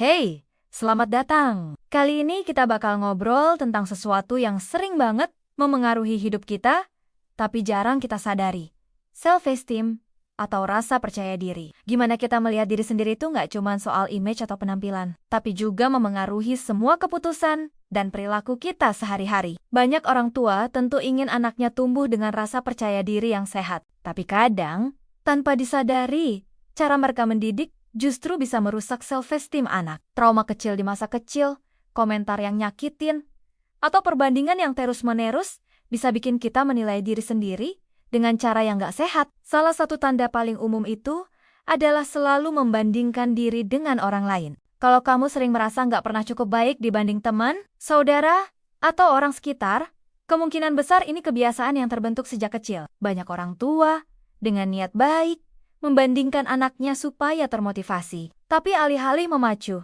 Hey, selamat datang. Kali ini kita bakal ngobrol tentang sesuatu yang sering banget memengaruhi hidup kita, tapi jarang kita sadari. Self-esteem atau rasa percaya diri. Gimana kita melihat diri sendiri itu nggak cuma soal image atau penampilan, tapi juga memengaruhi semua keputusan dan perilaku kita sehari-hari. Banyak orang tua tentu ingin anaknya tumbuh dengan rasa percaya diri yang sehat, tapi kadang, tanpa disadari, cara mereka mendidik justru bisa merusak self-esteem anak. Trauma kecil di masa kecil, komentar yang nyakitin, atau perbandingan yang terus-menerus bisa bikin kita menilai diri sendiri dengan cara yang nggak sehat. Salah satu tanda paling umum itu adalah selalu membandingkan diri dengan orang lain. Kalau kamu sering merasa nggak pernah cukup baik dibanding teman, saudara, atau orang sekitar, kemungkinan besar ini kebiasaan yang terbentuk sejak kecil. Banyak orang tua dengan niat baik membandingkan anaknya supaya termotivasi, tapi alih-alih memacu.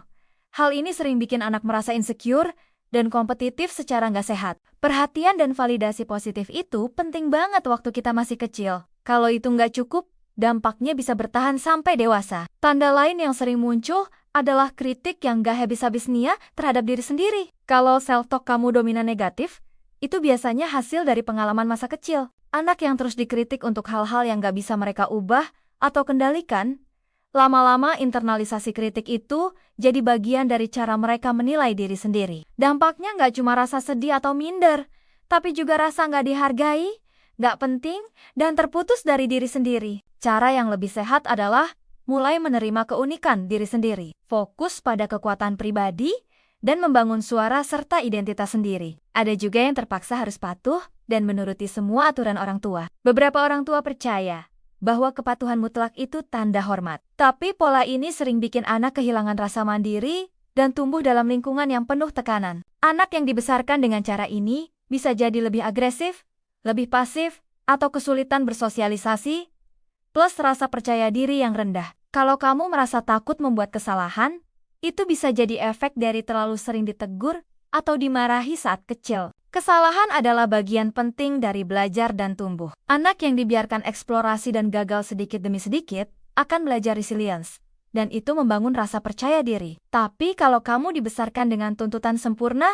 Hal ini sering bikin anak merasa insecure dan kompetitif secara nggak sehat. Perhatian dan validasi positif itu penting banget waktu kita masih kecil. Kalau itu nggak cukup, dampaknya bisa bertahan sampai dewasa. Tanda lain yang sering muncul adalah kritik yang nggak habis-habis nia terhadap diri sendiri. Kalau self-talk kamu dominan negatif, itu biasanya hasil dari pengalaman masa kecil. Anak yang terus dikritik untuk hal-hal yang nggak bisa mereka ubah atau kendalikan, lama-lama internalisasi kritik itu jadi bagian dari cara mereka menilai diri sendiri. Dampaknya nggak cuma rasa sedih atau minder, tapi juga rasa nggak dihargai, nggak penting, dan terputus dari diri sendiri. Cara yang lebih sehat adalah mulai menerima keunikan diri sendiri, fokus pada kekuatan pribadi, dan membangun suara serta identitas sendiri. Ada juga yang terpaksa harus patuh dan menuruti semua aturan orang tua. Beberapa orang tua percaya bahwa kepatuhan mutlak itu tanda hormat. Tapi pola ini sering bikin anak kehilangan rasa mandiri dan tumbuh dalam lingkungan yang penuh tekanan. Anak yang dibesarkan dengan cara ini bisa jadi lebih agresif, lebih pasif, atau kesulitan bersosialisasi, plus rasa percaya diri yang rendah. Kalau kamu merasa takut membuat kesalahan, itu bisa jadi efek dari terlalu sering ditegur atau dimarahi saat kecil. Kesalahan adalah bagian penting dari belajar dan tumbuh. Anak yang dibiarkan eksplorasi dan gagal sedikit demi sedikit akan belajar resilience, dan itu membangun rasa percaya diri. Tapi kalau kamu dibesarkan dengan tuntutan sempurna,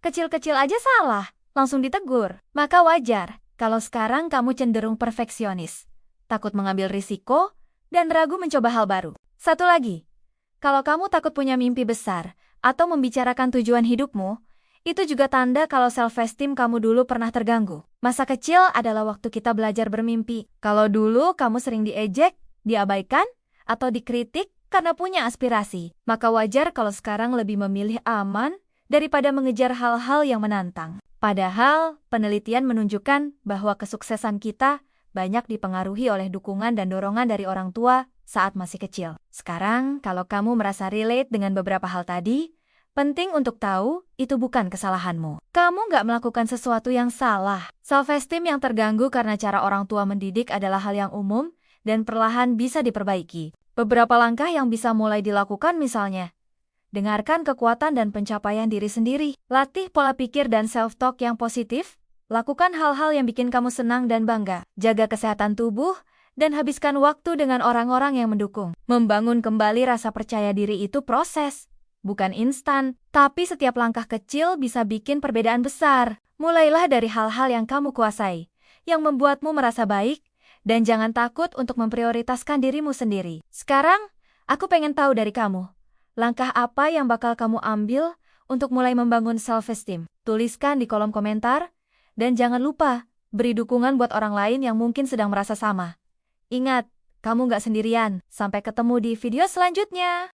kecil-kecil aja salah, langsung ditegur, maka wajar kalau sekarang kamu cenderung perfeksionis, takut mengambil risiko, dan ragu mencoba hal baru. Satu lagi, kalau kamu takut punya mimpi besar atau membicarakan tujuan hidupmu, itu juga tanda kalau self-esteem kamu dulu pernah terganggu. Masa kecil adalah waktu kita belajar bermimpi. Kalau dulu kamu sering diejek, diabaikan, atau dikritik karena punya aspirasi, maka wajar kalau sekarang lebih memilih aman daripada mengejar hal-hal yang menantang. Padahal, penelitian menunjukkan bahwa kesuksesan kita banyak dipengaruhi oleh dukungan dan dorongan dari orang tua saat masih kecil. Sekarang, kalau kamu merasa relate dengan beberapa hal tadi, penting untuk tahu, itu bukan kesalahanmu. Kamu nggak melakukan sesuatu yang salah. Self-esteem yang terganggu karena cara orang tua mendidik adalah hal yang umum dan perlahan bisa diperbaiki. Beberapa langkah yang bisa mulai dilakukan misalnya, dengarkan kekuatan dan pencapaian diri sendiri. Latih pola pikir dan self-talk yang positif. Lakukan hal-hal yang bikin kamu senang dan bangga. Jaga kesehatan tubuh dan habiskan waktu dengan orang-orang yang mendukung. Membangun kembali rasa percaya diri itu proses, bukan instan, tapi setiap langkah kecil bisa bikin perbedaan besar. Mulailah dari hal-hal yang kamu kuasai, yang membuatmu merasa baik, dan jangan takut untuk memprioritaskan dirimu sendiri. Sekarang, aku pengen tahu dari kamu, langkah apa yang bakal kamu ambil untuk mulai membangun self-esteem? Tuliskan di kolom komentar, dan jangan lupa, beri dukungan buat orang lain yang mungkin sedang merasa sama. Ingat, kamu nggak sendirian. Sampai ketemu di video selanjutnya.